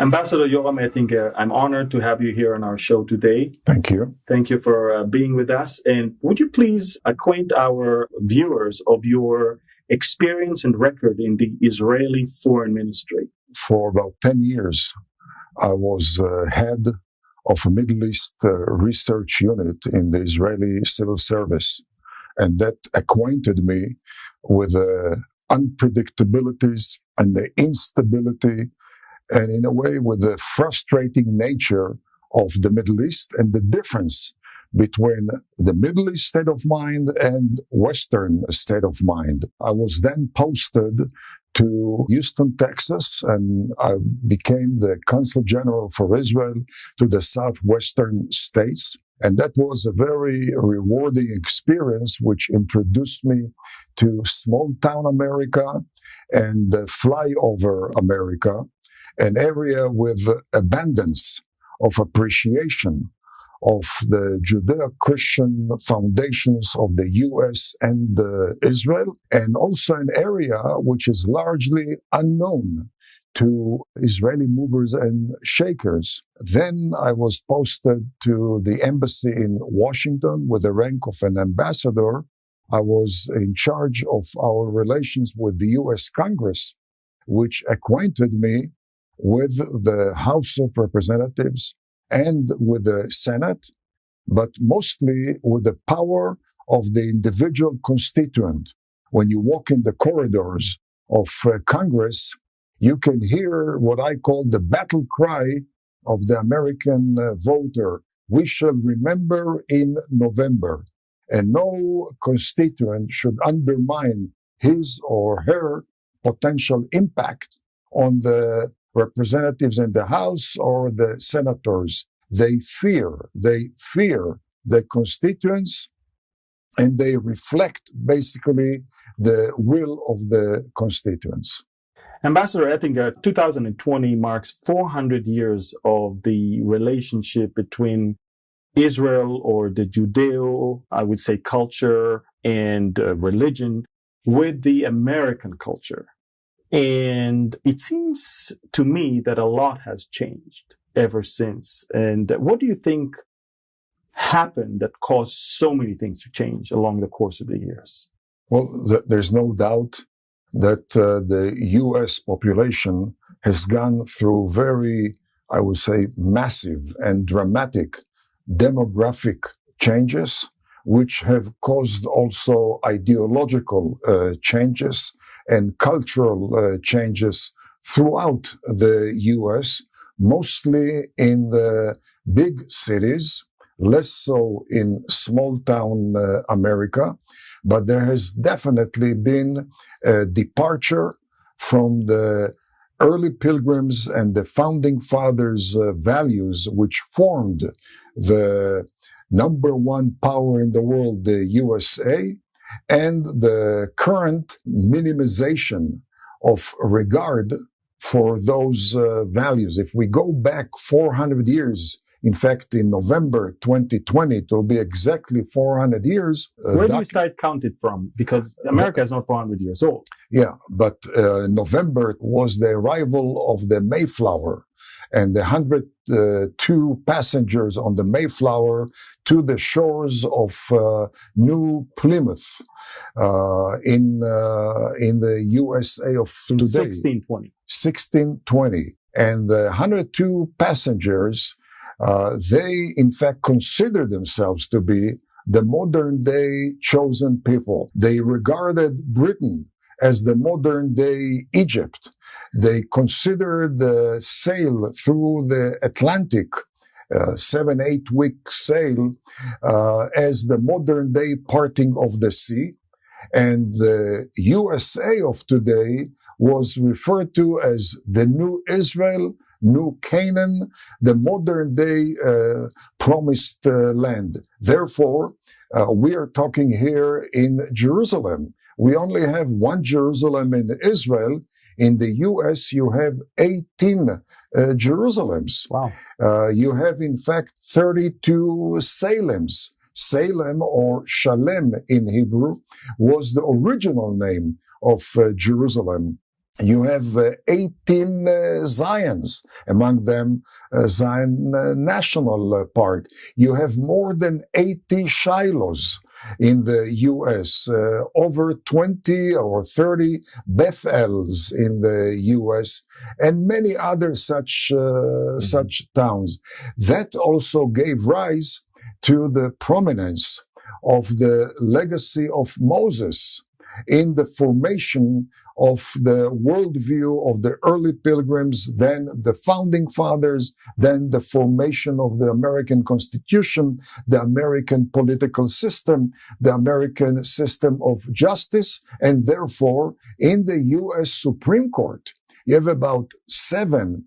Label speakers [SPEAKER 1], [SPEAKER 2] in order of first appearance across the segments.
[SPEAKER 1] Ambassador Yoram Ettinger, I'm honored to have you here on our show today.
[SPEAKER 2] Thank you.
[SPEAKER 1] Thank you for being with us. And would you please acquaint our viewers of your experience and record in the Israeli Foreign Ministry?
[SPEAKER 2] For about 10 years, I was head of a Middle East research unit in the Israeli civil service. And that acquainted me with the unpredictabilities and the instability and in a way with the frustrating nature of the Middle East and the difference between the Middle East state of mind and Western state of mind. I was then posted to Houston, Texas, and I became the Consul General for Israel to the southwestern states. And that was a very rewarding experience, which introduced me to small town America and flyover America, an area with abundance of appreciation of the Judeo-Christian foundations of the U.S. and Israel, and also an area which is largely unknown to Israeli movers and shakers. Then I was posted to the embassy in Washington with the rank of an ambassador. I was in charge of our relations with the U.S. Congress, which acquainted me with the House of Representatives and with the Senate, but mostly with the power of the individual constituent. When you walk in the corridors of Congress, you can hear what I call the battle cry of the American voter. We shall remember in November. And no constituent should undermine his or her potential impact on the representatives in the House or the senators. They fear the constituents, and they reflect basically the will of the constituents.
[SPEAKER 1] Ambassador Ettinger, 2020 marks 400 years of the relationship between Israel, or the Judeo, I would say, culture and religion with the American culture. And it seems to me that a lot has changed ever since. And what do you think happened that caused so many things to change along the course of the years?
[SPEAKER 2] Well, there's no doubt that the U.S. population has gone through very, I would say, massive and dramatic demographic changes, which have caused also ideological changes and cultural changes throughout the U.S., mostly in the big cities, less so in small town America. But there has definitely been a departure from the early pilgrims and the founding fathers' values, which formed the number one power in the world, the USA, and the current minimization of regard for those values. If we go back 400 years, in fact, in November 2020, it will be exactly 400 years.
[SPEAKER 1] Where do you start counted from? Because America is not 400 years old.
[SPEAKER 2] Yeah, but November was the arrival of the Mayflower, and the 102 passengers on the Mayflower to the shores of New Plymouth in the USA of today. 1620. And the 102 passengers, they in fact consider themselves to be the modern day chosen people. They regarded Britain as the modern day Egypt. They considered the sail through the Atlantic, 7-8 week sail, as the modern day parting of the sea. And the USA of today was referred to as the New Israel, New Canaan, the modern day promised land. Therefore, we are talking here in Jerusalem. We only have one Jerusalem in Israel. In the U.S., you have 18 Jerusalems.
[SPEAKER 1] Wow.
[SPEAKER 2] You have, in fact, 32 Salems. Salem, or Shalem in Hebrew, was the original name of Jerusalem. You have 18 Zions, among them Zion National Park. You have more than 80 Shilohs in the U.S., over 20 or 30 Bethels in the U.S., and many other such towns. That also gave rise to the prominence of the legacy of Moses in the formation of the worldview of the early pilgrims, then the founding fathers, then the formation of the American Constitution, the American political system, the American system of justice, and therefore in the U.S. Supreme Court, you have about 7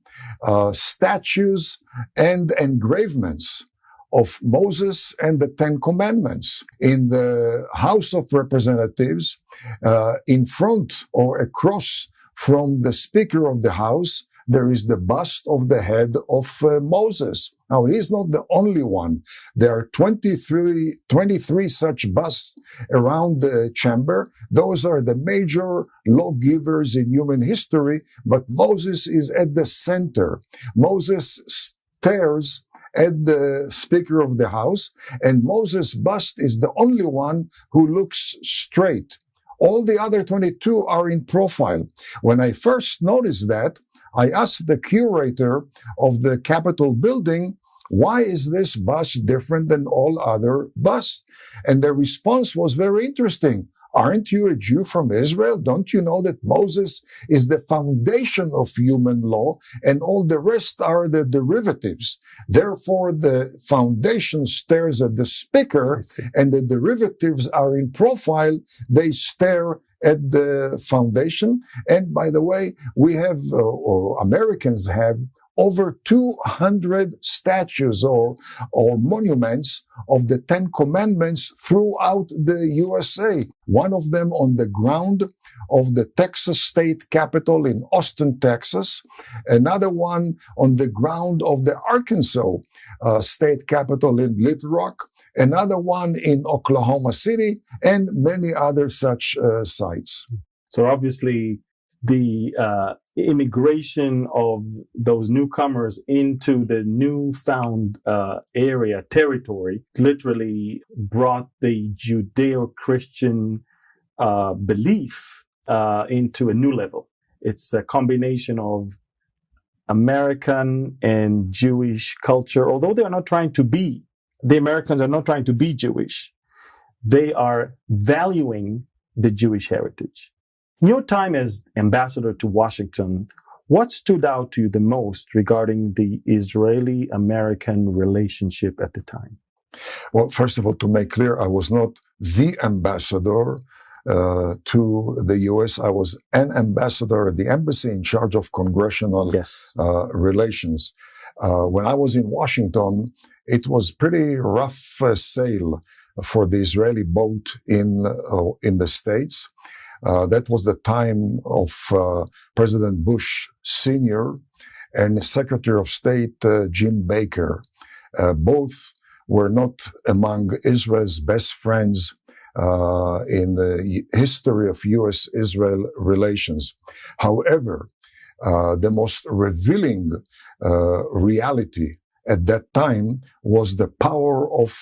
[SPEAKER 2] statues and engravements of Moses and the 10 Commandments. In the House of Representatives, in front or across from the Speaker of the House, there is the bust of the head of Moses. Now, he's not the only one. There are 23 such busts around the chamber. Those are the major lawgivers in human history, but Moses is at the center. Moses stares at the Speaker of the House, and Moses' bust is the only one who looks straight. All the other 22 are in profile. When I first noticed that, I asked the curator of the Capitol building, why is this bust different than all other busts? And the response was very interesting. Aren't you a Jew from Israel? Don't you know that Moses is the foundation of human law and all the rest are the derivatives? Therefore, the foundation stares at the speaker and the derivatives are in profile. They stare at the foundation. And by the way, we have, or Americans have, over 200 statues or monuments of the 10 Commandments throughout the USA. One of them on the ground of the Texas State Capitol in Austin, Texas. Another one on the ground of the Arkansas State Capitol in Little Rock. Another one in Oklahoma City, and many other such sites.
[SPEAKER 1] So obviously, the immigration of those newcomers into the newfound territory, literally brought the Judeo-Christian belief into a new level. It's a combination of American and Jewish culture, although they are not trying to be, the Americans are not trying to be Jewish. They are valuing the Jewish heritage. In your time as ambassador to Washington, what stood out to you the most regarding the Israeli-American relationship at the time?
[SPEAKER 2] Well, first of all, to make clear, I was not the ambassador to the U.S. I was an ambassador at the embassy in charge of congressional relations. When I was in Washington, it was pretty rough sail for the Israeli boat in the States. That was the time of President Bush Sr. and Secretary of State Jim Baker. Both were not among Israel's best friends in the history of U.S.-Israel relations. However, the most revealing reality at that time was the power of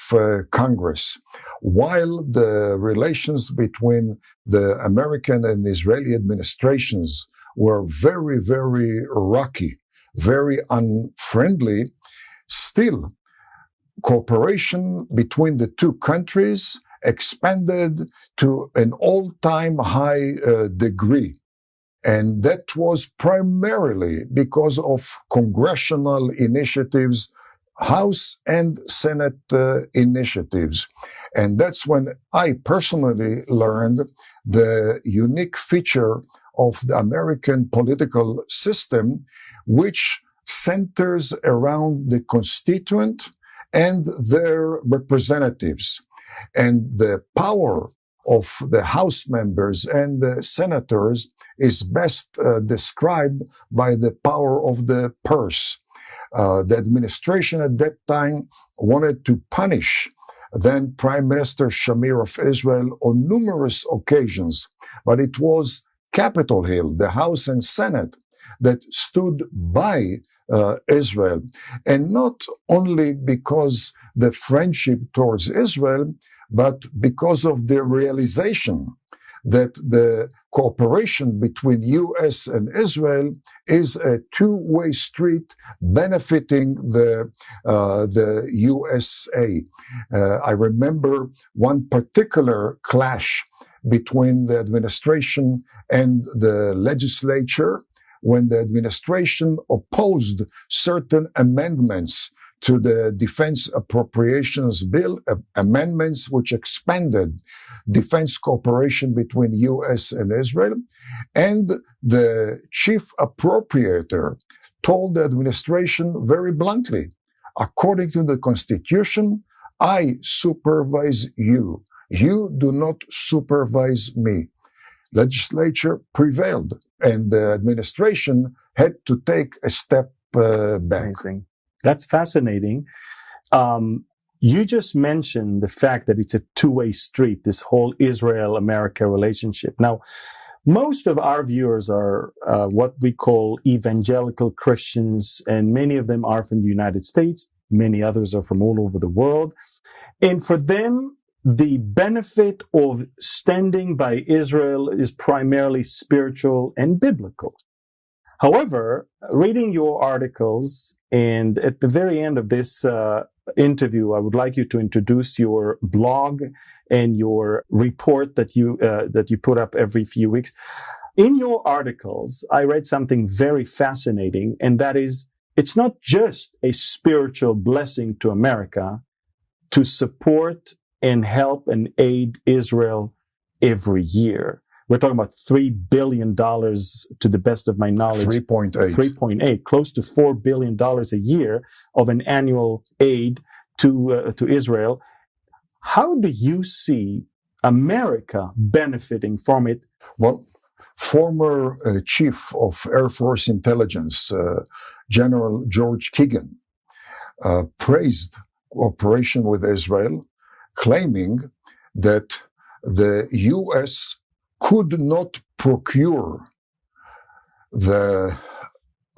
[SPEAKER 2] Congress. While the relations between the American and Israeli administrations were very, very rocky, very unfriendly, still cooperation between the two countries expanded to an all-time high degree. And that was primarily because of congressional initiatives, House and Senate initiatives. And that's when I personally learned the unique feature of the American political system, which centers around the constituent and their representatives. And the power of the House members and the senators is best described by the power of the purse. The administration at that time wanted to punish then Prime Minister Shamir of Israel on numerous occasions, but it was Capitol Hill, the House and Senate, that stood by Israel. And not only because the friendship towards Israel, but because of the realization that the cooperation between U.S. and Israel is a two-way street benefiting the USA. I remember one particular clash between the administration and the legislature when the administration opposed certain amendments to the Defense Appropriations Bill, amendments which expanded defense cooperation between U.S. and Israel. And the chief appropriator told the administration very bluntly, according to the Constitution, I supervise you. You do not supervise me. Legislature prevailed, and the administration had to take a step back.
[SPEAKER 1] Amazing. That's fascinating. You just mentioned the fact that it's a two-way street, this whole Israel-America relationship. Now, most of our viewers are what we call evangelical Christians, and many of them are from the United States. Many others are from all over the world. And for them, the benefit of standing by Israel is primarily spiritual and biblical. However, reading your articles, and at the very end of this interview, I would like you to introduce your blog and your report that you put up every few weeks. In your articles, I read something very fascinating, and that is, it's not just a spiritual blessing to America to support and help and aid Israel every year. We're talking about $3 billion, to the best of my knowledge. 3.8, close to $4 billion a year of an annual aid to Israel. How do you see America benefiting from it?
[SPEAKER 2] Well, former Chief of Air Force Intelligence, General George Keegan, praised cooperation with Israel, claiming that the U.S. could not procure the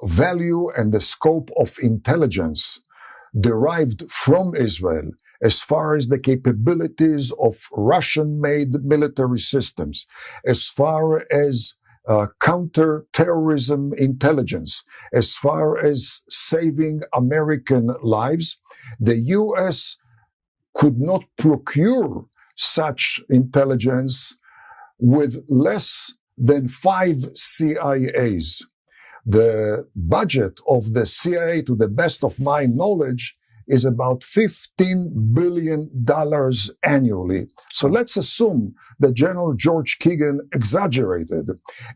[SPEAKER 2] value and the scope of intelligence derived from Israel as far as the capabilities of Russian-made military systems, as far as counter-terrorism intelligence, as far as saving American lives. The U.S. could not procure such intelligence with less than 5 CIAs. The budget of the CIA, to the best of my knowledge, is about $15 billion annually. So let's assume that General George Keegan exaggerated,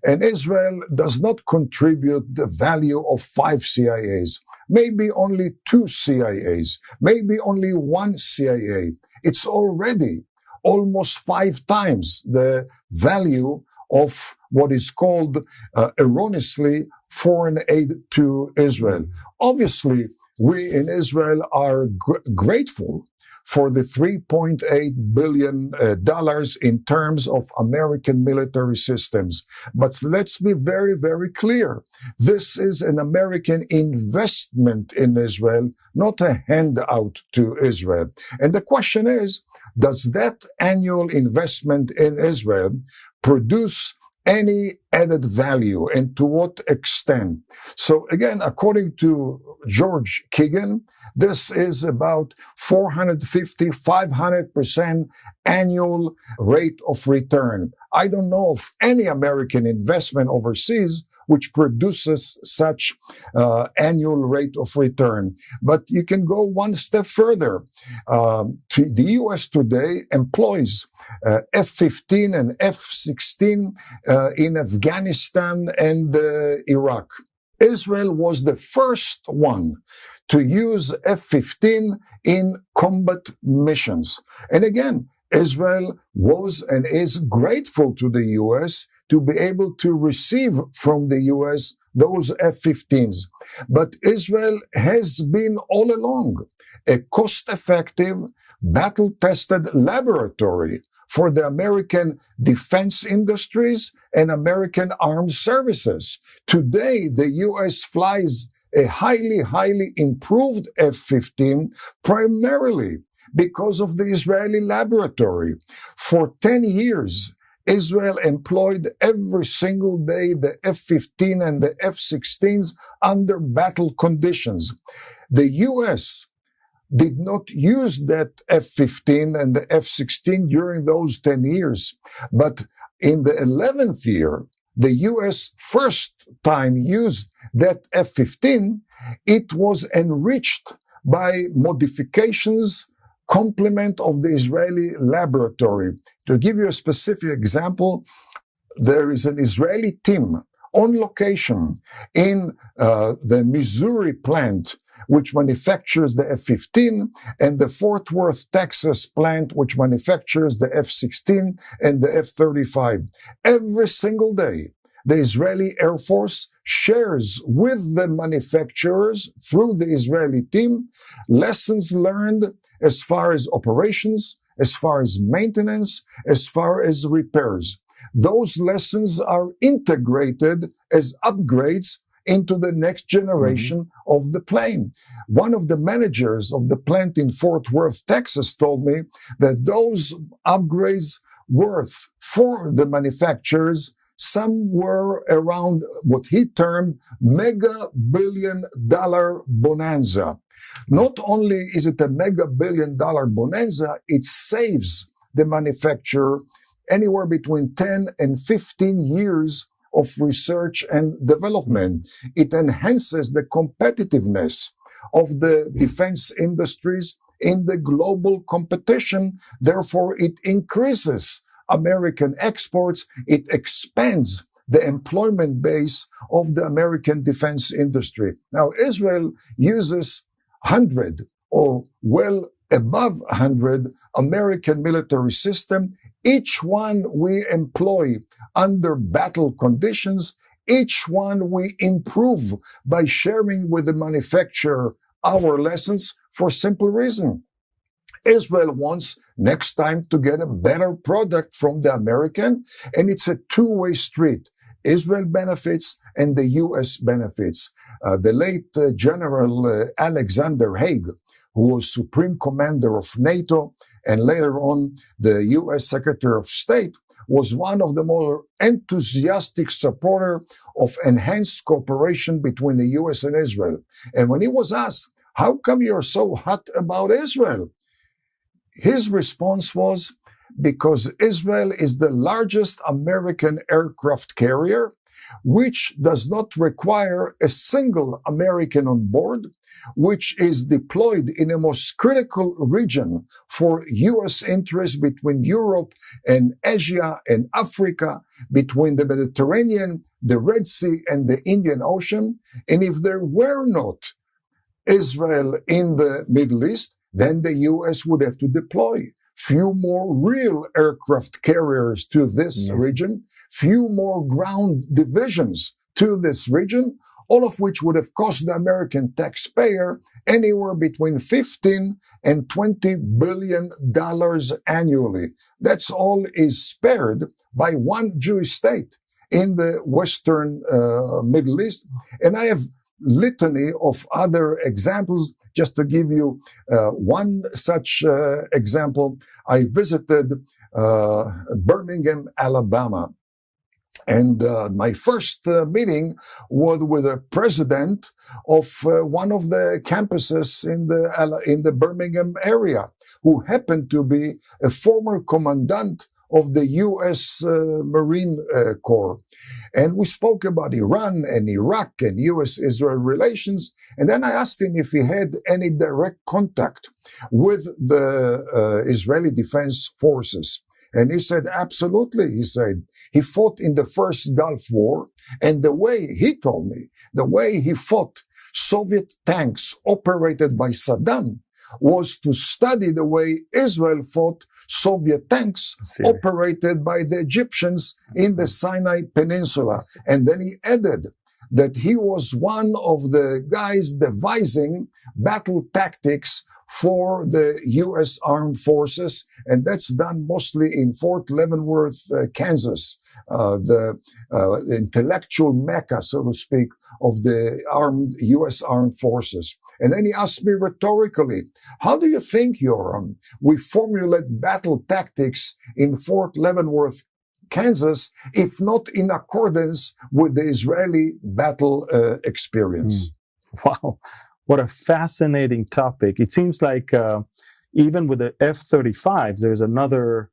[SPEAKER 2] and Israel does not contribute the value of 5 CIAs, maybe only 2 CIAs, maybe only 1 CIA. It's already almost 5 times the value of what is called erroneously foreign aid to Israel. Obviously, we in Israel are grateful for the $3.8 billion in terms of American military systems. But let's be very, very clear. This is an American investment in Israel, not a handout to Israel. And the question is, does that annual investment in Israel produce any added value, and to what extent? So again, according to George Keegan, this is about 450, 500% annual rate of return. I don't know of any American investment overseas which produces such annual rate of return. But you can go one step further. The U.S. today employs F-15 and F-16 in Afghanistan and Iraq. Israel was the first one to use F-15 in combat missions. And again, Israel was and is grateful to the U.S. to be able to receive from the U.S. those F-15s. But Israel has been all along a cost-effective, battle-tested laboratory for the American defense industries and American armed services. Today, the U.S. flies a highly improved F-15 primarily because of the Israeli laboratory. For 10 years, Israel employed every single day the F-15 and the F-16s under battle conditions. The U.S. did not use that F-15 and the F-16 during those 10 years. But in the 11th year, the U.S. first time used that F-15, it was enriched by modifications, complement of the Israeli laboratory. To give you a specific example, there is an Israeli team on location in the Missouri plant, which manufactures the F-15, and the Fort Worth, Texas plant, which manufactures the F-16 and the F-35. Every single day, the Israeli Air Force shares with the manufacturers through the Israeli team lessons learned as far as operations, as far as maintenance, as far as repairs. Those lessons are integrated as upgrades into the next generation of the plane. One of the managers of the plant in Fort Worth, Texas, told me that those upgrades worth for the manufacturers, some were around what he termed mega $1 billion bonanza. Not only is it a mega $1 billion bonanza, it saves the manufacturer anywhere between 10 and 15 years of research and development. It enhances the competitiveness of the defense industries in the global competition. Therefore, it increases American exports. It expands the employment base of the American defense industry. Now, Israel uses 100 or well above 100 American military system. Each one we employ under battle conditions. Each one we improve by sharing with the manufacturer our lessons for simple reason. Israel wants next time to get a better product from the American, and it's a two-way street. Israel benefits and the U.S. benefits. The late General Alexander Haig, who was Supreme Commander of NATO and later on the U.S. Secretary of State, was one of the more enthusiastic supporters of enhanced cooperation between the U.S. and Israel. And when he was asked, how come you're so hot about Israel? His response was, because Israel is the largest American aircraft carrier, which does not require a single American on board, which is deployed in a most critical region for U.S. interests between Europe and Asia and Africa, between the Mediterranean, the Red Sea, and the Indian Ocean. And if there were not Israel in the Middle East, then the U.S. would have to deploy few more real aircraft carriers to this region, few more ground divisions to this region, all of which would have cost the American taxpayer anywhere between $15 and $20 billion annually. That's all is spared by one Jewish state in the Western Middle East. And I have litany of other examples. Just to give you one such example, I visited Birmingham, Alabama. And my first meeting was with the president of one of the campuses in the Birmingham area, who happened to be a former commandant of the U.S. Marine Corps. And we spoke about Iran and Iraq and U.S.-Israel relations. And then I asked him if he had any direct contact with the Israeli Defense Forces. And he said, absolutely. He said, he fought in the first Gulf War. And the way he told me, the way he fought Soviet tanks operated by Saddam was to study the way Israel fought Soviet tanks operated by the Egyptians in the Sinai Peninsula. And then he added that he was one of the guys devising battle tactics for the U.S. armed forces. and that's done mostly in Fort Leavenworth, Kansas, the intellectual mecca, so to speak, of the U.S. Armed Forces. And then he asked me rhetorically, how do you think, Yoram, we formulate battle tactics in Fort Leavenworth, Kansas, if not in accordance with the Israeli battle experience?
[SPEAKER 1] Wow, what a fascinating topic. It seems like even with the F-35s, there's another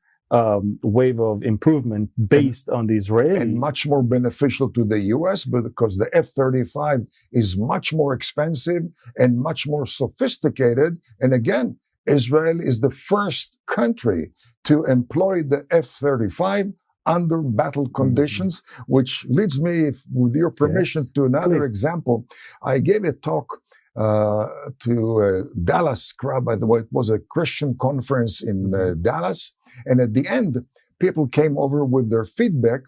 [SPEAKER 1] wave of improvement based on the Israeli.
[SPEAKER 2] And much more beneficial to the U.S. because the F-35 is much more expensive and much more sophisticated. And again, Israel is the first country to employ the F-35 under battle conditions, which leads me, with your permission, to another example. I gave a talk to Dallas, by the way. It was a Christian conference in Dallas. And at the end, people came over with their feedback,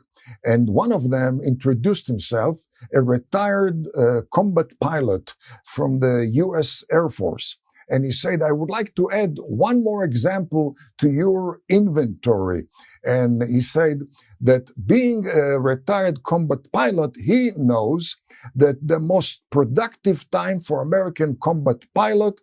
[SPEAKER 2] and one of them introduced himself, a retired combat pilot from the U.S. Air Force. And he said, I would like to add one more example to your inventory. And he said that being a retired combat pilot, he knows that the most productive time for American combat pilot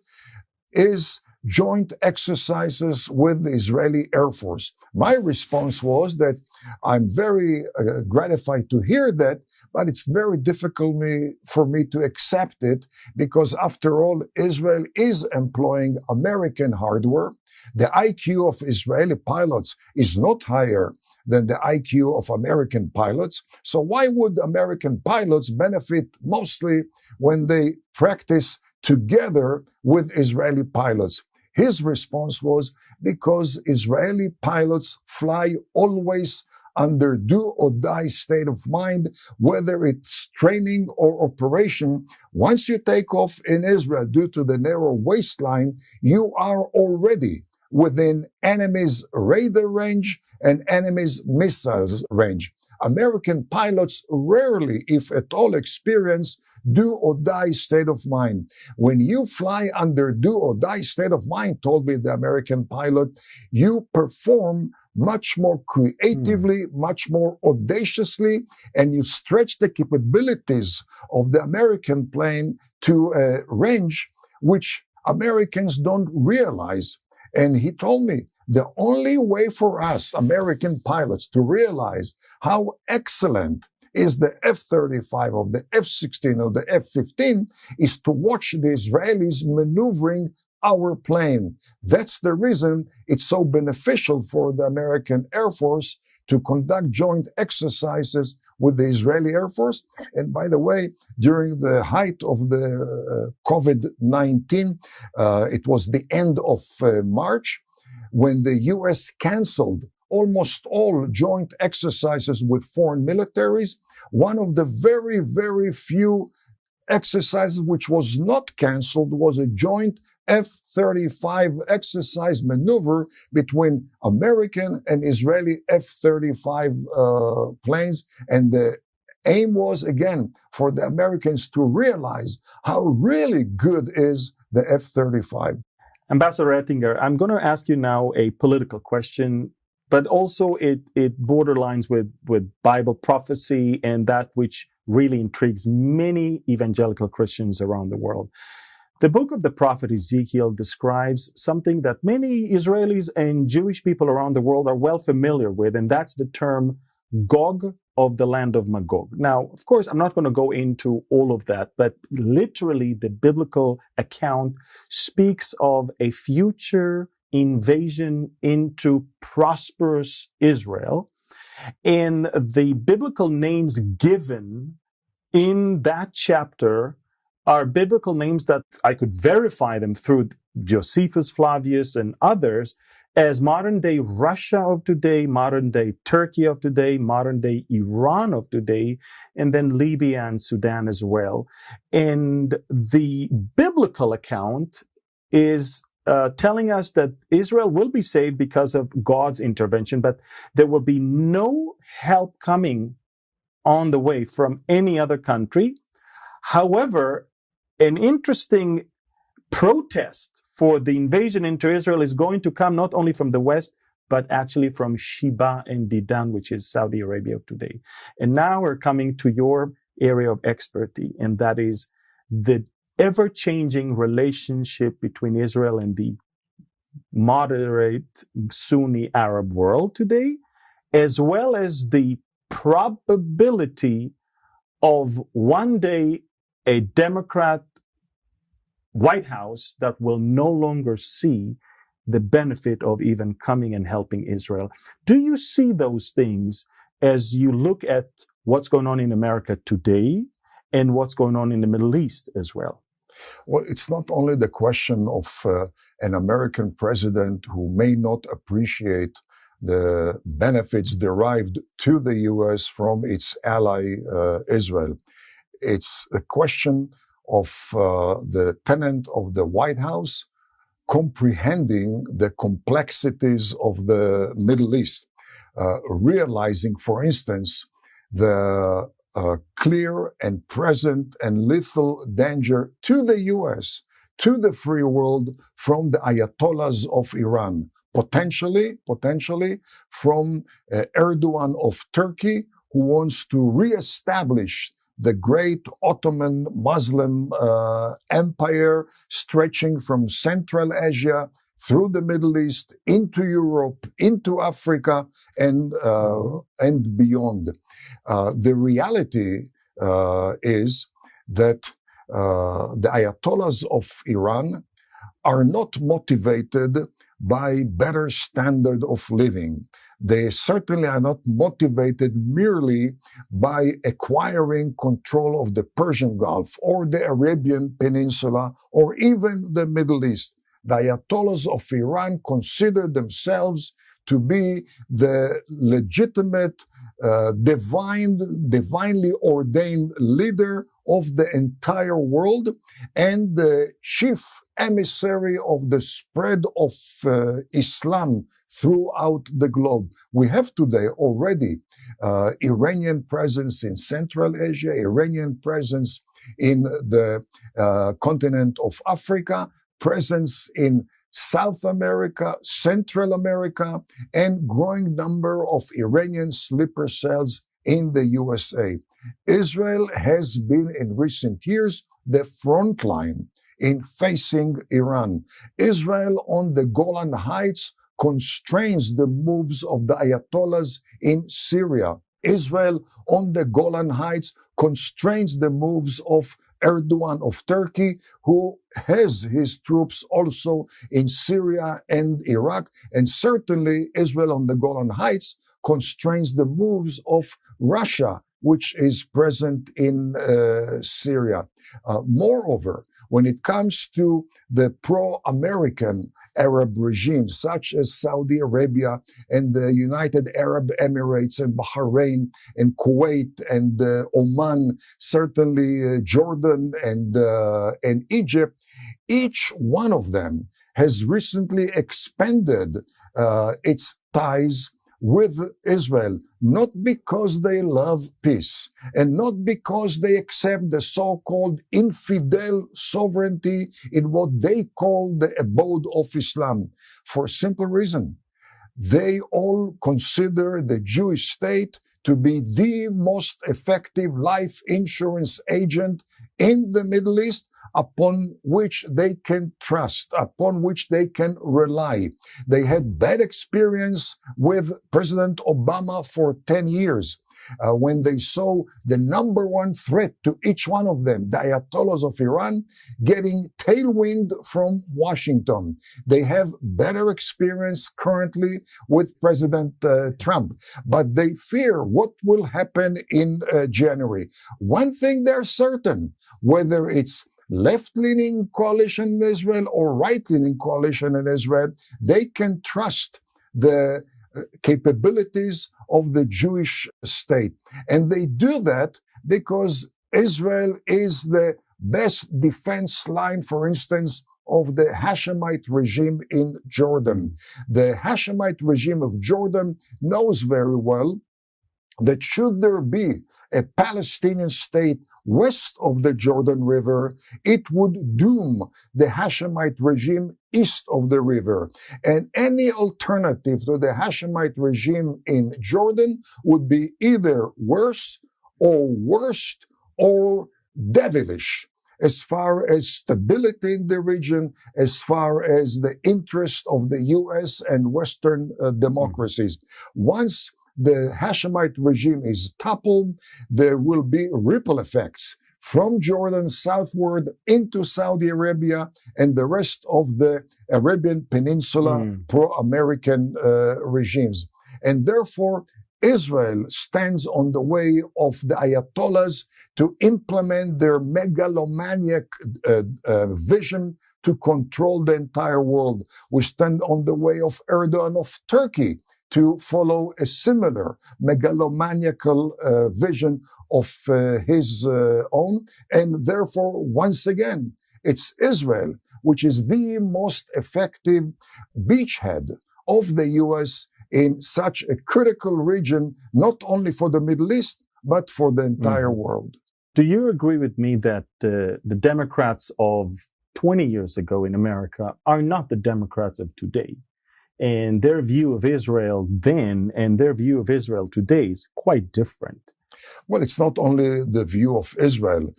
[SPEAKER 2] is joint exercises with the Israeli Air Force. My response was that I'm very gratified to hear that, but it's very difficult for me to accept it because, after all, Israel is employing American hardware. The IQ of Israeli pilots is not higher than the IQ of American pilots. So why would American pilots benefit mostly when they practice together with Israeli pilots? His response was because Israeli pilots fly always under do-or-die state of mind, whether it's training or operation. Once you take off in Israel due to the narrow waistline, you are already within enemy's radar range and enemy's missiles range. American pilots rarely, if at all, experience do-or-die state of mind. When you fly under do-or-die state of mind, told me the American pilot, you perform much more creatively, much more audaciously, and you stretch the capabilities of the American plane to a range which Americans don't realize. And he told me the only way for us, American pilots, to realize how excellent is the F-35 or the F-16 or the F-15 is to watch the Israelis maneuvering our plane. That's the reason it's so beneficial for the American Air Force to conduct joint exercises with the Israeli Air Force. And by the way, during the height of the COVID-19, it was the end of March, when the U.S. canceled almost all joint exercises with foreign militaries. One of the very, very few exercises which was not canceled was a joint F-35 exercise maneuver between American and Israeli F-35 planes. And the aim was, again, for the Americans to realize how really good is the F-35.
[SPEAKER 1] Ambassador Ettinger, I'm going to ask you now a political question, but also it borderlines with Bible prophecy and that which really intrigues many evangelical Christians around the world. The book of the prophet Ezekiel describes something that many Israelis and Jewish people around the world are well familiar with, and that's the term Gog of the land of Magog. Now, of course, I'm not going to go into all of that, but literally the biblical account speaks of a future invasion into prosperous Israel. And the biblical names given in that chapter are biblical names that I could verify them through Josephus Flavius and others as modern-day Russia of today, modern-day Turkey of today, modern-day Iran of today, and then Libya and Sudan as well. And the biblical account is telling us that Israel will be saved because of God's intervention, but there will be no help coming on the way from any other country. However, an interesting protest for the invasion into Israel is going to come not only from the West, but actually from Sheba and Dedan, which is Saudi Arabia of today. And now we're coming to your area of expertise, and that is the ever-changing relationship between Israel and the moderate Sunni Arab world today, as well as the probability of one day a Democrat White House that will no longer see the benefit of even coming and helping Israel. Do you see those things as you look at what's going on in America today and what's going on in the Middle East as well?
[SPEAKER 2] Well, it's not only the question of an American president who may not appreciate the benefits derived to the U.S. from its ally, Israel. It's a question of the tenant of the White House comprehending the complexities of the Middle East, realizing, for instance, the clear and present and lethal danger to the U.S., to the free world from the Ayatollahs of Iran, potentially from Erdogan of Turkey, who wants to reestablish the great Ottoman Muslim empire stretching from Central Asia through the Middle East into Europe, into Africa, and beyond. The reality is that the Ayatollahs of Iran are not motivated by better standard of living. They certainly are not motivated merely by acquiring control of the Persian Gulf or the Arabian Peninsula or even the Middle East. The Ayatollahs of Iran consider themselves to be the legitimate, divinely ordained leader of the entire world and the chief emissary of the spread of Islam throughout the globe. We have today already Iranian presence in Central Asia, Iranian presence in the continent of Africa, presence in South America, Central America, and growing number of Iranian sleeper cells in the USA. Israel has been in recent years the front line in facing Iran. Israel on the Golan Heights constrains the moves of the Ayatollahs in Syria. Israel on the Golan Heights constrains the moves of Erdogan of Turkey, who has his troops also in Syria and Iraq. And certainly Israel on the Golan Heights constrains the moves of Russia, which is present in Syria. Moreover, when it comes to the pro-American Arab regimes, such as Saudi Arabia and the United Arab Emirates and Bahrain and Kuwait and Oman, certainly Jordan and Egypt, each one of them has recently expanded its ties with Israel, not because they love peace and not because they accept the so-called infidel sovereignty in what they call the abode of Islam, for a simple reason. They all consider the Jewish state to be the most effective life insurance agent in the Middle East, upon which they can trust, upon which they can rely. They had bad experience with President Obama for 10 years. When they saw the number one threat to each one of them, the Ayatollahs of Iran, getting tailwind from Washington. They have better experience currently with President Trump, but they fear what will happen in January. One thing they're certain, whether it's left-leaning coalition in Israel or right-leaning coalition in Israel, they can trust the capabilities of the Jewish state. And they do that because Israel is the best defense line, for instance, of the Hashemite regime in Jordan. The Hashemite regime of Jordan knows very well that should there be a Palestinian state west of the Jordan River, it would doom the Hashemite regime east of the river. And any alternative to the Hashemite regime in Jordan would be either worse or worst or devilish, as far as stability in the region, as far as the interest of the U.S. and Western democracies. Once the Hashemite regime is toppled, there will be ripple effects from Jordan southward into Saudi Arabia and the rest of the Arabian Peninsula pro-American regimes. And therefore, Israel stands on the way of the Ayatollahs to implement their megalomaniac vision to control the entire world. We stand on the way of Erdogan of Turkey to follow a similar megalomaniacal vision of his own. And therefore, once again, it's Israel, which is the most effective beachhead of the U.S. in such a critical region, not only for the Middle East, but for the entire world.
[SPEAKER 1] Do you agree with me that the Democrats of 20 years ago in America are not the Democrats of today? And their view of Israel then and their view of Israel today is quite different.
[SPEAKER 2] Well, it's not only the view of Israel.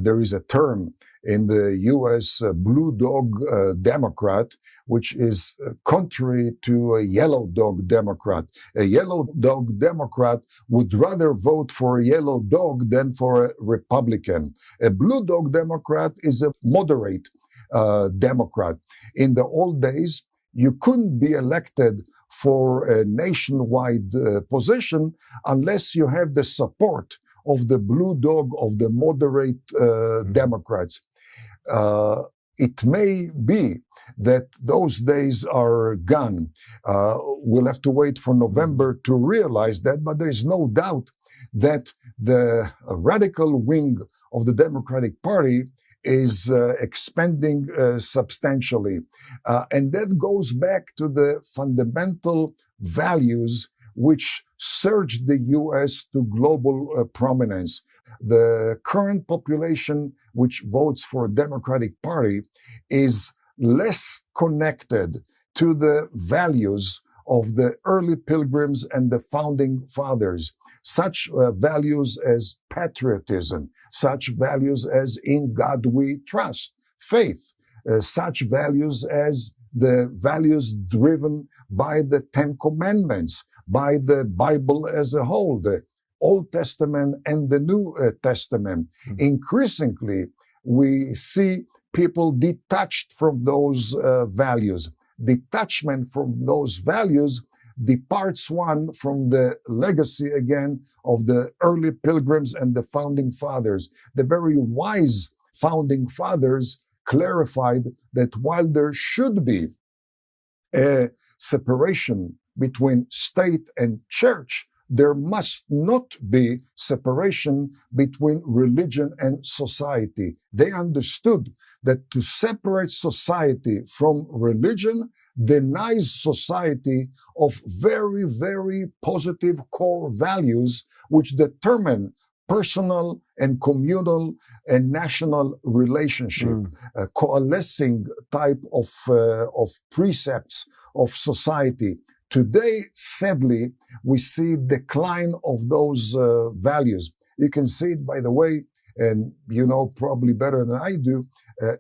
[SPEAKER 2] There is a term in the U.S. Blue dog Democrat, which is contrary to a yellow dog Democrat. A yellow dog Democrat would rather vote for a yellow dog than for a Republican. A blue dog Democrat is a moderate Democrat. In the old days, you couldn't be elected for a nationwide position unless you have the support of the blue dog of the moderate Democrats. It may be that those days are gone. We'll have to wait for November to realize that, but there is no doubt that the radical wing of the Democratic Party is expanding substantially. And that goes back to the fundamental values which surged the U.S. to global prominence. The current population which votes for a Democratic Party is less connected to the values of the early pilgrims and the founding fathers. Such values as patriotism, such values as in God we trust, faith, such values as the values driven by the Ten Commandments, by the Bible as a whole, the Old Testament and the New Testament. Increasingly, we see people detached from those values. Detachment from those values departs one from the legacy again of the early pilgrims and the founding fathers. The very wise founding fathers clarified that while there should be a separation between state and church, there must not be separation between religion and society. They understood that to separate society from religion denies society of very, very positive core values which determine personal and communal and national relationship, a coalescing type of precepts of society. Today, sadly, we see decline of those values. You can see it, by the way, and you know probably better than I do,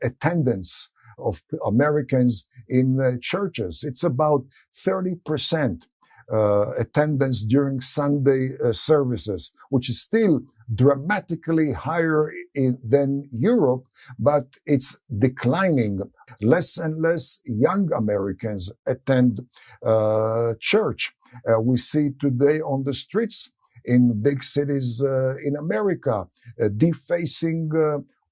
[SPEAKER 2] attendance of Americans in churches. It's about 30% attendance during Sunday services, which is still dramatically higher than Europe, but it's declining. Less and less young Americans attend church. We see today on the streets in big cities in America, defacing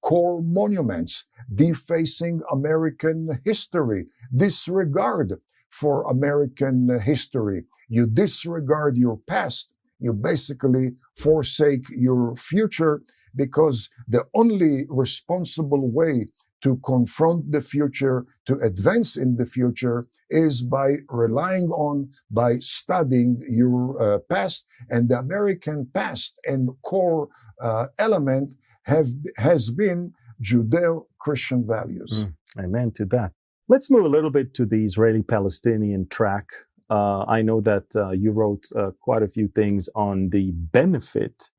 [SPEAKER 2] core monuments, defacing American history, disregard for American history. You disregard your past, you basically forsake your future, because the only responsible way to confront the future, to advance in the future, is by relying on, by studying your past. And the American past and core element has been Judeo-Christian values.
[SPEAKER 1] Amen to that. Let's move a little bit to the Israeli-Palestinian track. I know that you wrote quite a few things on the benefit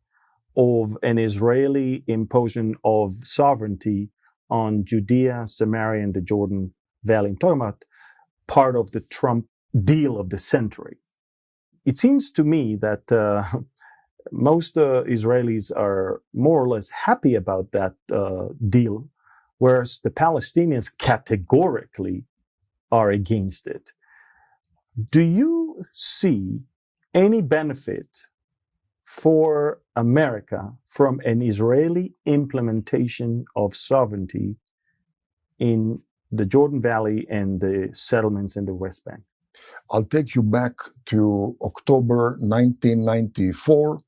[SPEAKER 1] of an Israeli imposition of sovereignty on Judea, Samaria, and the Jordan Valley. I'm talking about part of the Trump deal of the century. It seems to me that most Israelis are more or less happy about that deal, whereas the Palestinians categorically are against it. Do you see any benefit for America from an Israeli implementation of sovereignty in the Jordan Valley and the settlements in the West Bank?
[SPEAKER 2] I'll take you back to October 1994,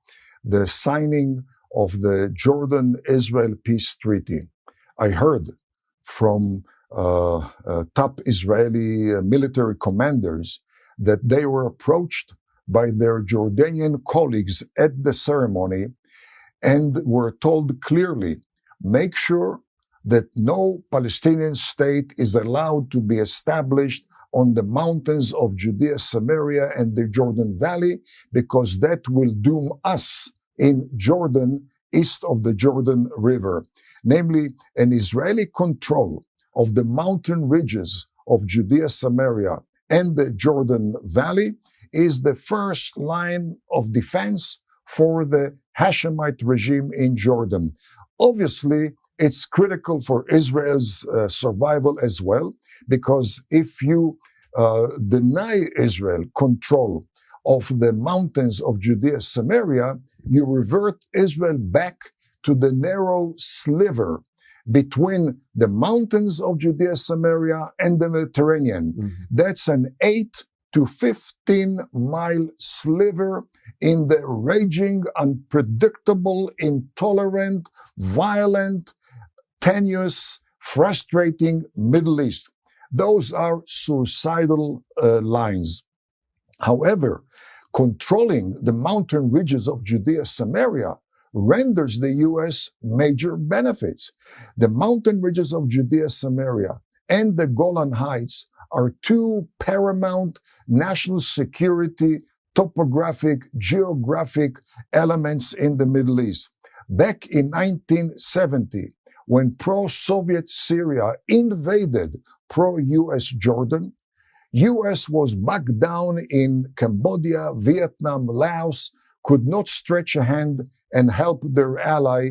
[SPEAKER 2] the signing of the Jordan-Israel Peace Treaty. I heard from top Israeli military commanders that they were approached by their Jordanian colleagues at the ceremony and were told clearly, make sure that no Palestinian state is allowed to be established on the mountains of Judea, Samaria, and the Jordan Valley, because that will doom us in Jordan, east of the Jordan River. Namely, an Israeli control of the mountain ridges of Judea, Samaria, and the Jordan Valley is the first line of defense for the Hashemite regime in Jordan. Obviously, it's critical for Israel's survival as well, because if you deny Israel control of the mountains of Judea, Samaria, you revert Israel back to the narrow sliver between the mountains of Judea, Samaria, and the Mediterranean. Mm-hmm. That's an 8 to 15 mile sliver in the raging, unpredictable, intolerant, violent, tenuous, frustrating Middle East. Those are suicidal lines. However, controlling the mountain ridges of Judea, Samaria renders the U.S. major benefits. The mountain ridges of Judea, Samaria, and the Golan Heights are two paramount national security, topographic, geographic elements in the Middle East. Back in 1970, when pro-Soviet Syria invaded pro-U.S. Jordan, U.S. was bogged down in Cambodia, Vietnam, Laos, could not stretch a hand and help their ally,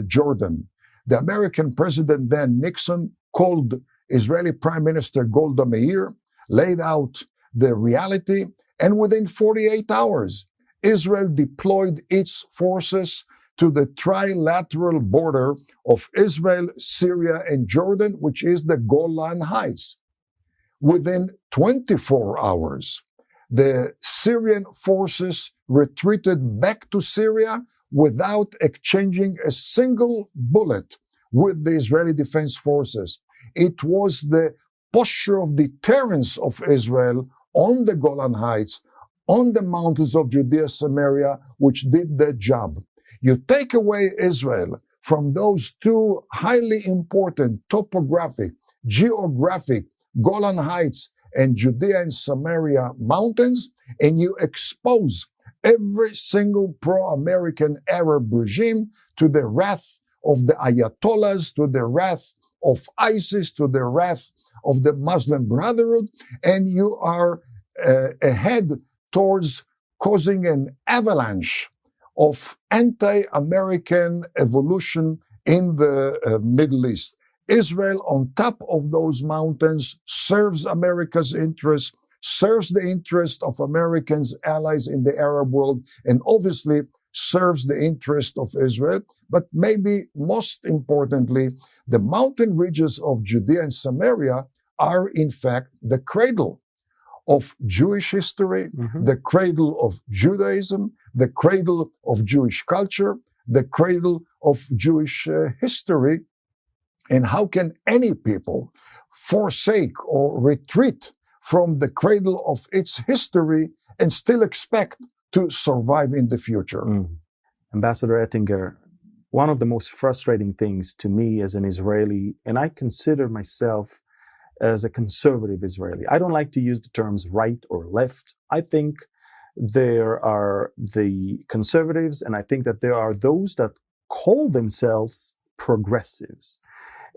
[SPEAKER 2] Jordan. The American president then, Nixon, called Israeli Prime Minister Golda Meir, laid out the reality, and within 48 hours, Israel deployed its forces to the trilateral border of Israel, Syria, and Jordan, which is the Golan Heights. Within 24 hours, the Syrian forces retreated back to Syria without exchanging a single bullet with the Israeli Defense Forces. It was the posture of deterrence of Israel on the Golan Heights, on the mountains of Judea, Samaria, which did the job. You take away Israel from those two highly important topographic, geographic, Golan Heights and Judea and Samaria mountains, and you expose every single pro-American Arab regime to the wrath of the Ayatollahs, to the wrath of ISIS, to the wrath of the Muslim Brotherhood, and you are ahead towards causing an avalanche of anti-American evolution in the Middle East. Israel, on top of those mountains, serves America's interests, serves the interest of Americans, allies in the Arab world, and obviously serves the interest of Israel. But maybe most importantly, the mountain ridges of Judea and Samaria are in fact the cradle of Jewish history, the cradle of Judaism, the cradle of Jewish culture, the cradle of Jewish history. And how can any people forsake or retreat from the cradle of its history and still expect to survive in the future?
[SPEAKER 1] Ambassador Oettinger, one of the most frustrating things to me as an Israeli, and I consider myself as a conservative Israeli. I don't like to use the terms right or left. I think there are the conservatives, and I think that there are those that call themselves progressives.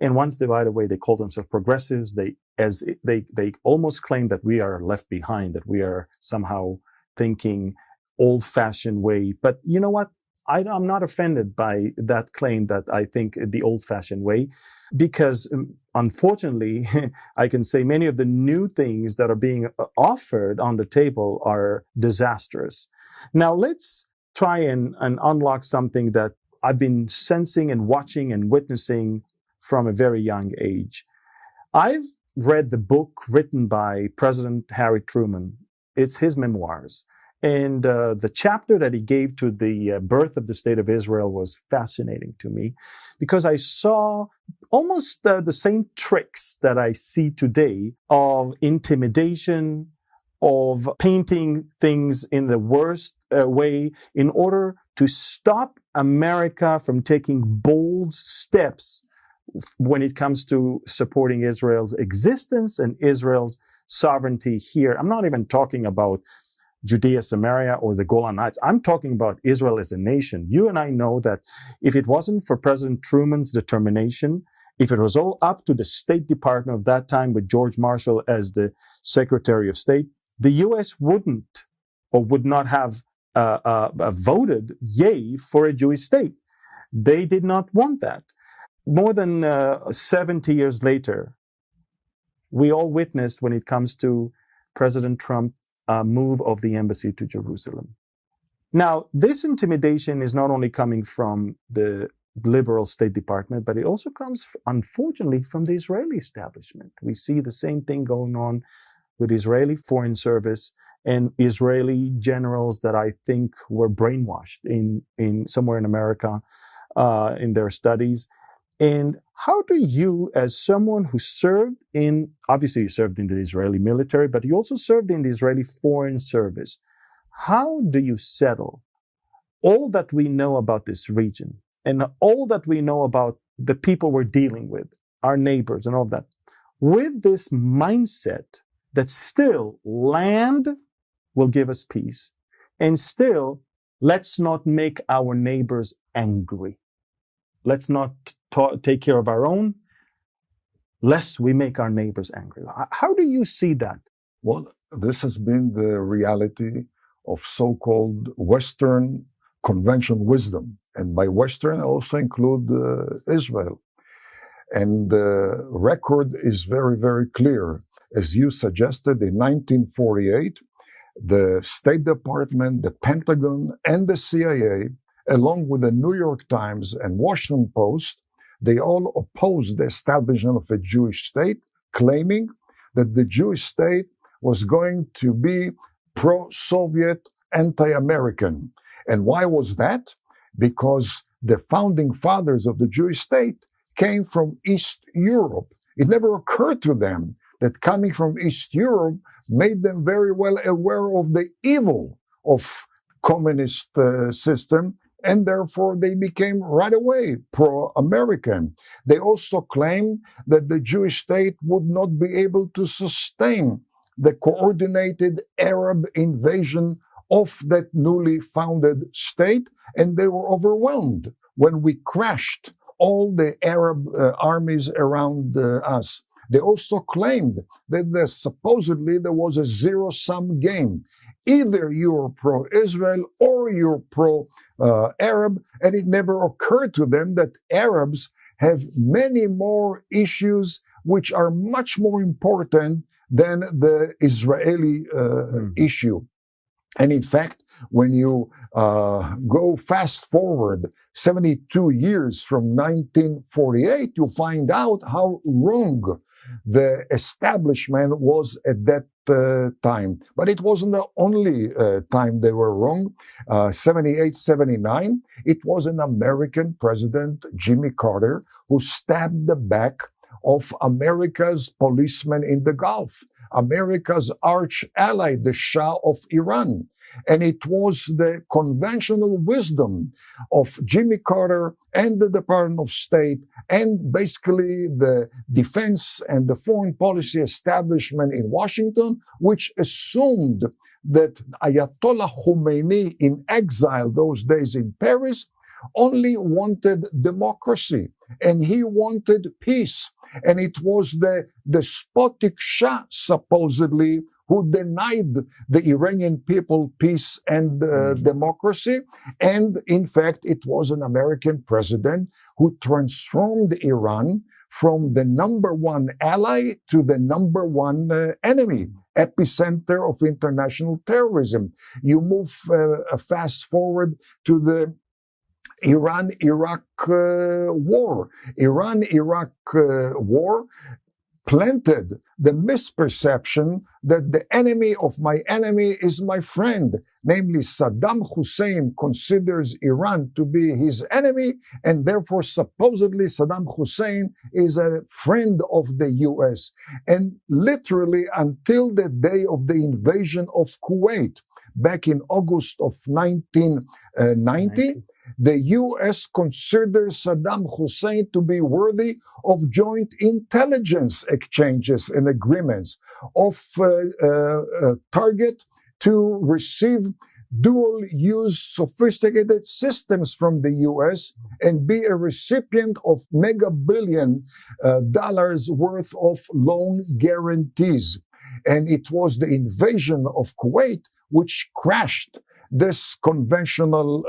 [SPEAKER 1] And once they, by the way, they call themselves progressives, they almost claim that we are left behind, that we are somehow thinking old-fashioned way. But you know what? I'm not offended by that claim that I think the old-fashioned way, because unfortunately, I can say many of the new things that are being offered on the table are disastrous. Now, let's try and unlock something that I've been sensing and watching and witnessing from a very young age. I've read the book written by President Harry Truman. It's his memoirs. And the chapter that he gave to the birth of the State of Israel was fascinating to me because I saw almost the same tricks that I see today of intimidation, of painting things in the worst way in order to stop America from taking bold steps when it comes to supporting Israel's existence and Israel's sovereignty here. I'm not even talking about Judea, Samaria, or the Golan Heights. I'm talking about Israel as a nation. You and I know that if it wasn't for President Truman's determination, if it was all up to the State Department of that time with George Marshall as the Secretary of State, the U.S. wouldn't or would not have voted yay for a Jewish state. They did not want that. More than 70 years later, we all witnessed when it comes to President Trump move of the embassy to Jerusalem. Now, this intimidation is not only coming from the liberal State Department, but it also comes, unfortunately, from the Israeli establishment. We see the same thing going on with Israeli Foreign Service and Israeli generals that I think were brainwashed in somewhere in America in their studies. And how do you, as someone who served obviously you served in the Israeli military, but you also served in the Israeli Foreign Service, how do you settle all that we know about this region and all that we know about the people we're dealing with, our neighbors and all of that, with this mindset that still land will give us peace, and still let's not make our neighbors angry. Let's not take care of our own, lest we make our neighbors angry. How do you see that?
[SPEAKER 2] Well, this has been the reality of so-called Western conventional wisdom. And by Western, I also include Israel. And the record is very, very clear. As you suggested, in 1948, the State Department, the Pentagon, and the CIA, along with the New York Times and Washington Post, they all opposed the establishment of a Jewish state, claiming that the Jewish state was going to be pro-Soviet, anti-American. And why was that? Because the founding fathers of the Jewish state came from East Europe. It never occurred to them that coming from East Europe made them very well aware of the evil of communist system, and therefore they became right away pro-American. They also claimed that the Jewish state would not be able to sustain the coordinated Arab invasion of that newly founded state, and they were overwhelmed when we crashed all the Arab armies around us. They also claimed that supposedly there was a zero-sum game. Either you're pro-Israel or you're pro-Arab, and it never occurred to them that Arabs have many more issues which are much more important than the Israeli issue. And in fact, when you go fast forward 72 years from 1948, you find out how wrong the establishment was at that time. But it wasn't the only time they were wrong. 78, 79, it was an American president, Jimmy Carter, who stabbed the back of America's policeman in the Gulf, America's arch ally, the Shah of Iran. And it was the conventional wisdom of Jimmy Carter and the Department of State and basically the defense and the foreign policy establishment in Washington, which assumed that Ayatollah Khomeini, in exile those days in Paris, only wanted democracy and he wanted peace. And it was the despotic Shah, supposedly, who denied the Iranian people peace and democracy. And in fact, it was an American president who transformed Iran from the number one ally to the number one enemy, epicenter of international terrorism. You move fast forward to the Iran-Iraq war. Iran-Iraq war planted the misperception that the enemy of my enemy is my friend. Namely, Saddam Hussein considers Iran to be his enemy, and therefore supposedly Saddam Hussein is a friend of the US. And literally until the day of the invasion of Kuwait, back in August of 1990, the U.S. considers Saddam Hussein to be worthy of joint intelligence exchanges and agreements, of target to receive dual-use sophisticated systems from the U.S. and be a recipient of mega-billion dollars worth of loan guarantees. And it was the invasion of Kuwait which crashed this conventional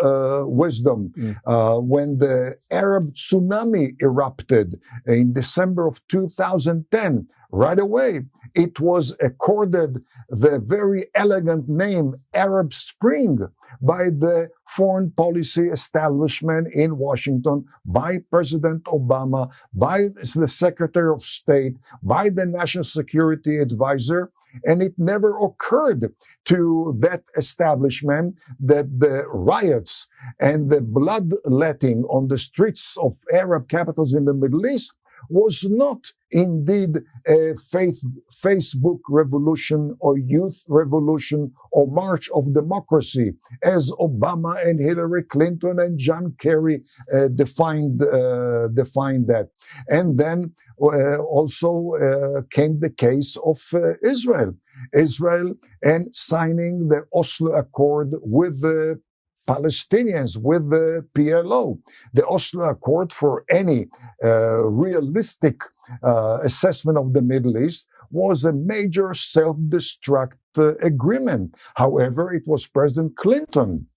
[SPEAKER 2] wisdom. When the Arab tsunami erupted in December of 2010, right away, it was accorded the very elegant name Arab Spring by the foreign policy establishment in Washington, by President Obama, by the Secretary of State, by the National Security Advisor. And it never occurred to that establishment that the riots and the bloodletting on the streets of Arab capitals in the Middle East was not indeed a Facebook revolution or youth revolution or march of democracy, as Obama and Hillary Clinton and John Kerry defined that. And then also came the case of Israel and signing the Oslo Accord with the Palestinians, with the PLO. The Oslo Accord, for any realistic assessment of the Middle East, was a major self-destruct agreement. However, it was President Clinton,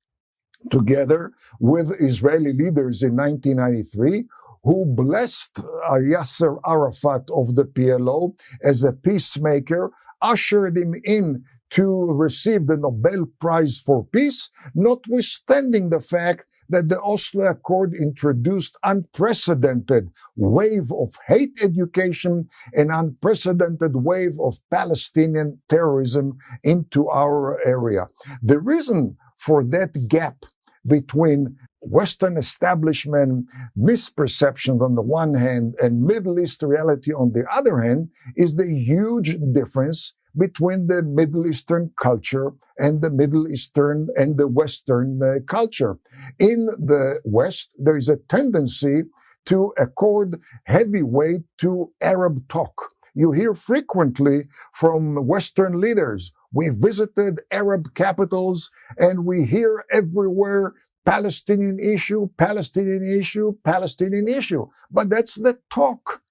[SPEAKER 2] together with Israeli leaders in 1993, who blessed Yasser Arafat of the PLO as a peacemaker, ushered him in to receive the Nobel Prize for Peace, notwithstanding the fact that the Oslo Accord introduced unprecedented wave of hate education and unprecedented wave of Palestinian terrorism into our area. The reason for that gap between Western establishment misperceptions on the one hand and Middle East reality on the other hand is the huge difference between the Middle Eastern culture and the Middle Eastern and the Western culture. In the West, there is a tendency to accord heavy weight to Arab talk. You hear frequently from Western leaders, we visited Arab capitals and we hear everywhere Palestinian issue, Palestinian issue, Palestinian issue. But that's the talk.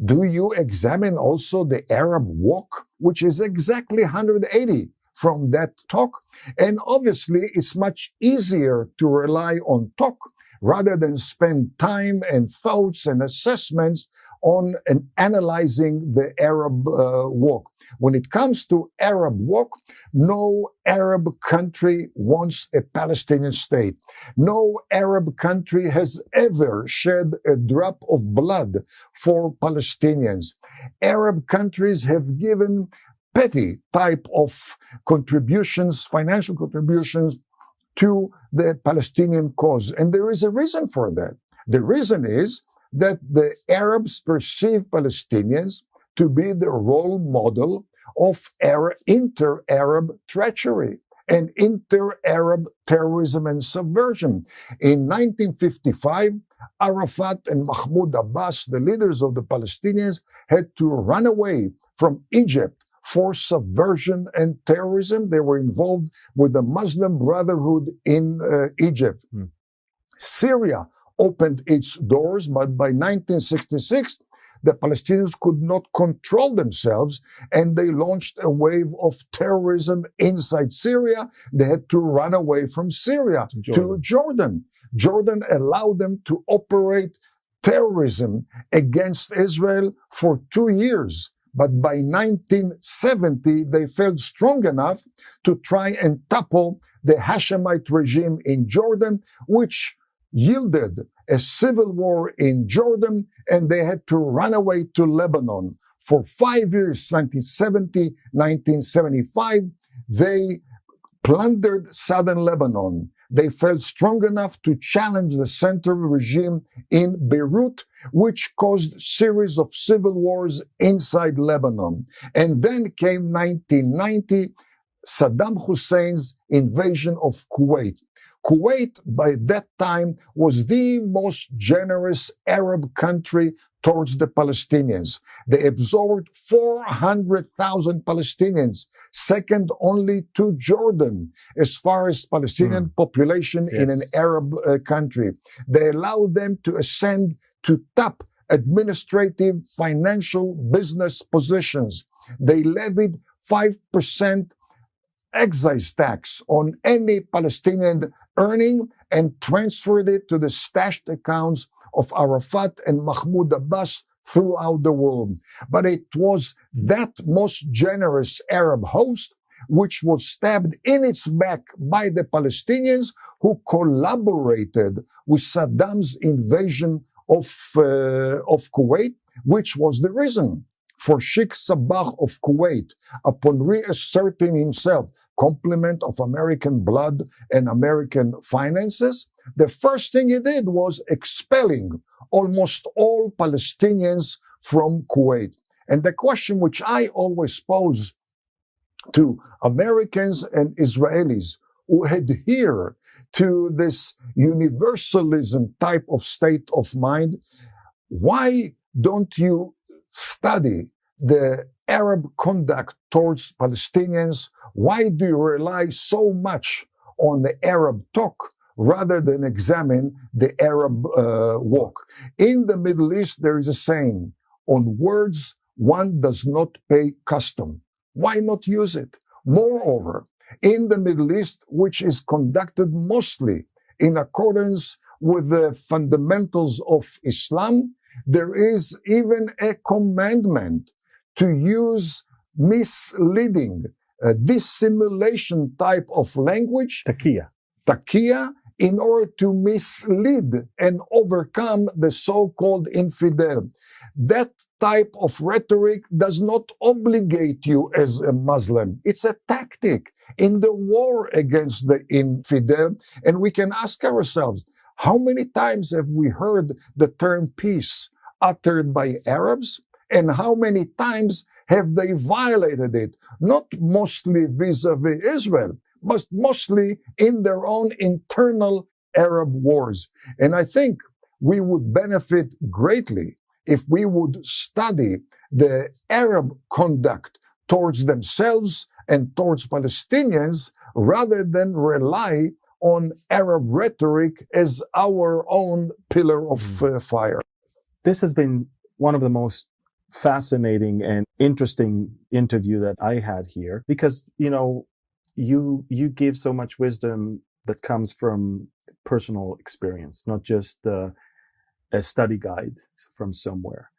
[SPEAKER 2] Do you examine also the Arab walk, which is exactly 180 from that talk? And obviously, it's much easier to rely on talk rather than spend time and thoughts and assessments on analyzing the Arab walk. When it comes to Arab walk, no Arab country wants a Palestinian state. No Arab country has ever shed a drop of blood for Palestinians. Arab countries have given petty type of contributions, financial contributions to the Palestinian cause. And there is a reason for that. The reason is that the Arabs perceive Palestinians to be the role model of inter-Arab treachery. and inter-Arab terrorism and subversion. In 1955, Arafat and Mahmoud Abbas, the leaders of the Palestinians, had to run away from Egypt for subversion and terrorism. They were involved with the Muslim Brotherhood in Egypt. Syria opened its doors, but by 1966, the Palestinians could not control themselves, and they launched a wave of terrorism inside Syria. They had to run away from Syria to Jordan. Jordan allowed them to operate terrorism against Israel for 2 years. But by 1970, they felt strong enough to try and topple the Hashemite regime in Jordan, which yielded a civil war in Jordan, and they had to run away to Lebanon. For 5 years, 1970, 1975, they plundered southern Lebanon. They felt strong enough to challenge the central regime in Beirut, which caused a series of civil wars inside Lebanon. And then came 1990, Saddam Hussein's invasion of Kuwait. Kuwait, by that time, was the most generous Arab country towards the Palestinians. They absorbed 400,000 Palestinians, second only to Jordan, as far as Palestinian population in an Arab country. They allowed them to ascend to top administrative, financial, business positions. They levied 5% excise tax on any Palestinian earning and transferred it to the stashed accounts of Arafat and Mahmoud Abbas throughout the world. But it was that most generous Arab host which was stabbed in its back by the Palestinians who collaborated with Saddam's invasion of Kuwait, which was the reason for Sheikh Sabah of Kuwait, upon reasserting himself complement of American blood and American finances, the first thing he did was expelling almost all Palestinians from Kuwait. And the question which I always pose to Americans and Israelis who adhere to this universalism type of state of mind, why don't you study the Arab conduct towards Palestinians? Why do you rely so much on the Arab talk rather than examine the Arab walk? In the Middle East, there is a saying, on words one does not pay custom. Why not use it? Moreover, in the Middle East, which is conducted mostly in accordance with the fundamentals of Islam, there is even a commandment to use misleading, dissimulation type of language, taqiyya, in order to mislead and overcome the so-called infidel. That type of rhetoric does not obligate you as a Muslim. It's a tactic in the war against the infidel. And we can ask ourselves, how many times have we heard the term peace uttered by Arabs? And how many times have they violated it? Not mostly vis-a-vis Israel, but mostly in their own internal Arab wars. And I think we would benefit greatly if we would study the Arab conduct towards themselves and towards Palestinians rather than rely on Arab rhetoric as our own pillar of fire.
[SPEAKER 1] This has been one of the most fascinating and interesting interview that I had here because, you give so much wisdom that comes from personal experience, not just a study guide from somewhere.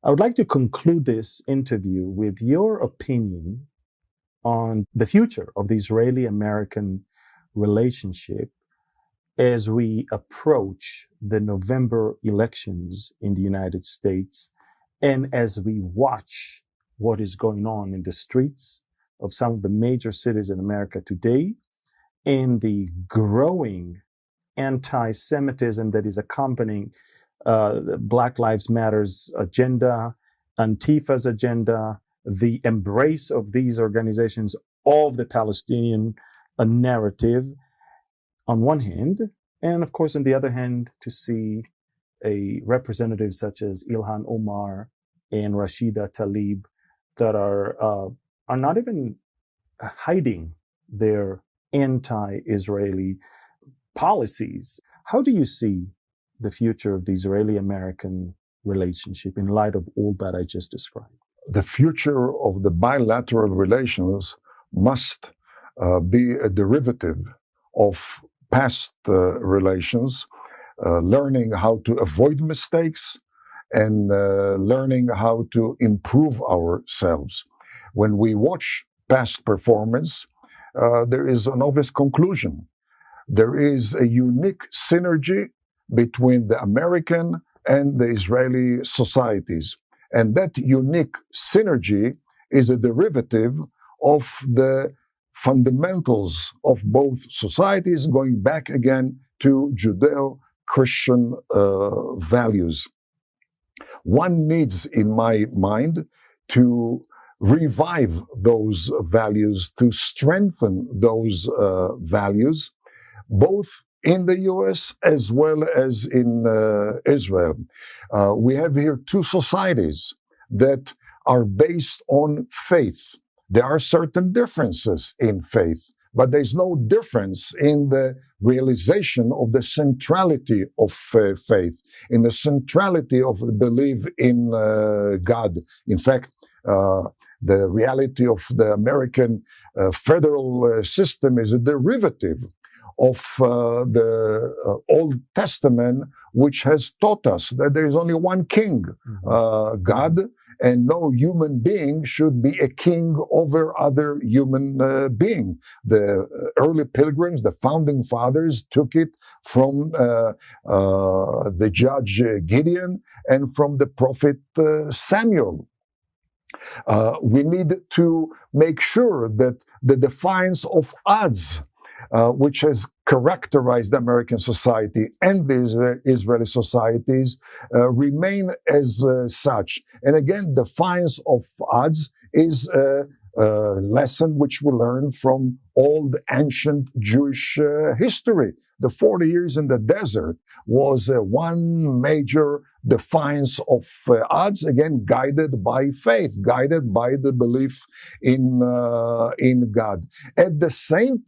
[SPEAKER 1] I would like to conclude this interview with your opinion on the future of the Israeli-American relationship as we approach the November elections in the United States and as we watch what is going on in the streets of some of the major cities in America today and the growing anti-Semitism that is accompanying Black Lives Matter's agenda, Antifa's agenda, the embrace of these organizations of the Palestinian a narrative on one hand, and of course, on the other hand, to see a representative such as Ilhan Omar and Rashida Tlaib that are not even hiding their anti-Israeli policies. How do you see the future of the Israeli-American relationship in light of all that I just described?
[SPEAKER 2] The future of the bilateral relations must be a derivative of past relations, learning how to avoid mistakes and learning how to improve ourselves. When we watch past performance, there is an obvious conclusion. There is a unique synergy between the American and the Israeli societies. And that unique synergy is a derivative of the fundamentals of both societies, going back again to Judeo-Christian values. One needs, in my mind, to revive those values, to strengthen those values, both in the US as well as in Israel. We have here two societies that are based on faith. There are certain differences in faith, but there's no difference in the realization of the centrality of faith, in the centrality of the belief in God. In fact, the reality of the American federal system is a derivative of the Old Testament, which has taught us that there is only one king, God, and no human being should be a king over other human being. The early pilgrims, the founding fathers, took it from the judge Gideon and from the prophet Samuel. We need to make sure that the defiance of odds, which has characterized the American society and the Israeli societies, remain as such. And again, defiance of odds is a lesson which we learn from old ancient Jewish history. The 40 years in the desert was one major defiance of odds, again, guided by faith, guided by the belief in God. At the same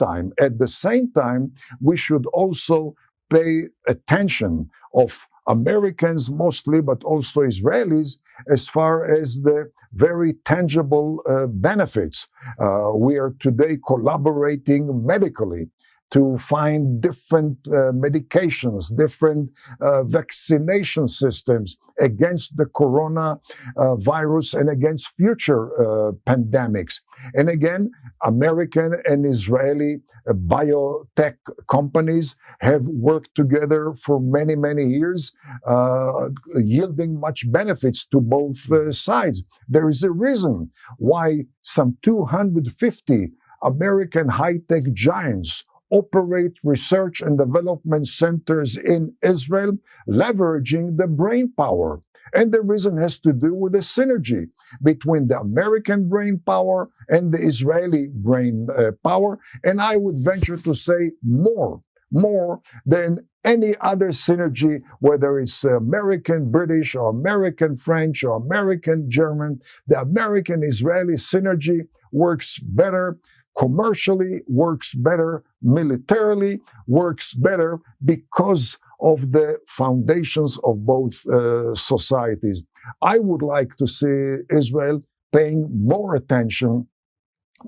[SPEAKER 2] time, we should also pay attention of Americans mostly, but also Israelis, as far as the very tangible benefits. We are today collaborating medically to find different medications, different vaccination systems against the coronavirus and against future pandemics. And again, American and Israeli biotech companies have worked together for many, many years, yielding much benefits to both sides. There is a reason why some 250 American high-tech giants operate research and development centers in Israel, leveraging the brain power. And the reason has to do with the synergy between the American brain power and the Israeli brain power. And I would venture to say more than any other synergy, whether it's American British or American French or American German. The American-Israeli synergy works better commercially, works better militarily, works better because of the foundations of both societies. I would like to see Israel paying more attention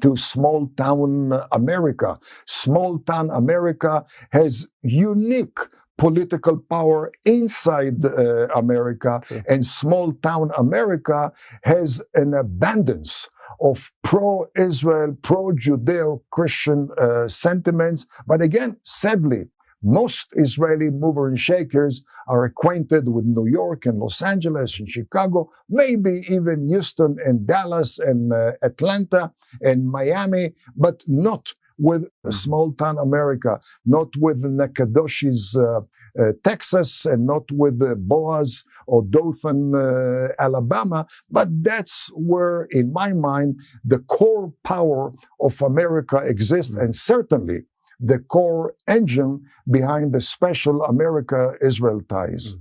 [SPEAKER 2] to small town America. Small town America has unique political power inside America, and small town America has an abundance of pro-Israel, pro-Judeo-Christian sentiments. But again, sadly, most Israeli mover and shakers are acquainted with New York and Los Angeles and Chicago, maybe even Houston and Dallas and Atlanta and Miami, but not with small town America, not with Nakadoshi's Texas and not with Boaz or Dothan, Alabama, but that's where, in my mind, the core power of America exists, and certainly the core engine behind the special America-Israel ties.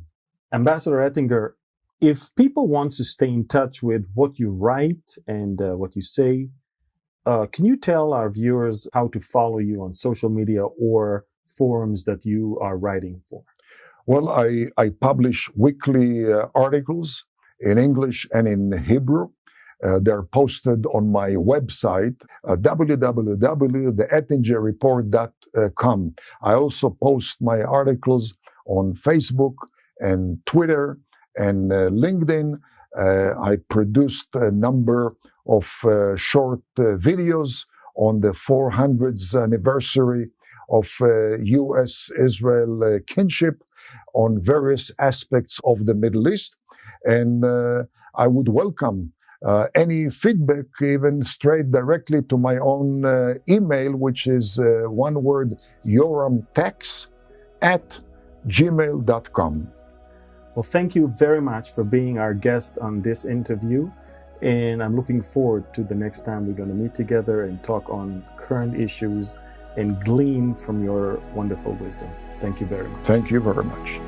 [SPEAKER 1] Ambassador Oettinger, if people want to stay in touch with what you write and what you say, can you tell our viewers how to follow you on social media or forums that you are writing for?
[SPEAKER 2] Well, I publish weekly articles in English and in Hebrew. They're posted on my website, www.theettingerreport.com. I also post my articles on Facebook and Twitter and LinkedIn. I produced a number of short videos on the 400th anniversary of U.S.-Israel kinship on various aspects of the Middle East. And I would welcome any feedback, even straight directly to my own email, which is one word, yoramtex@gmail.com.
[SPEAKER 1] Well, thank you very much for being our guest on this interview. And I'm looking forward to the next time we're going to meet together and talk on current issues and glean from your wonderful wisdom. Thank you very much.
[SPEAKER 2] Thank you very much.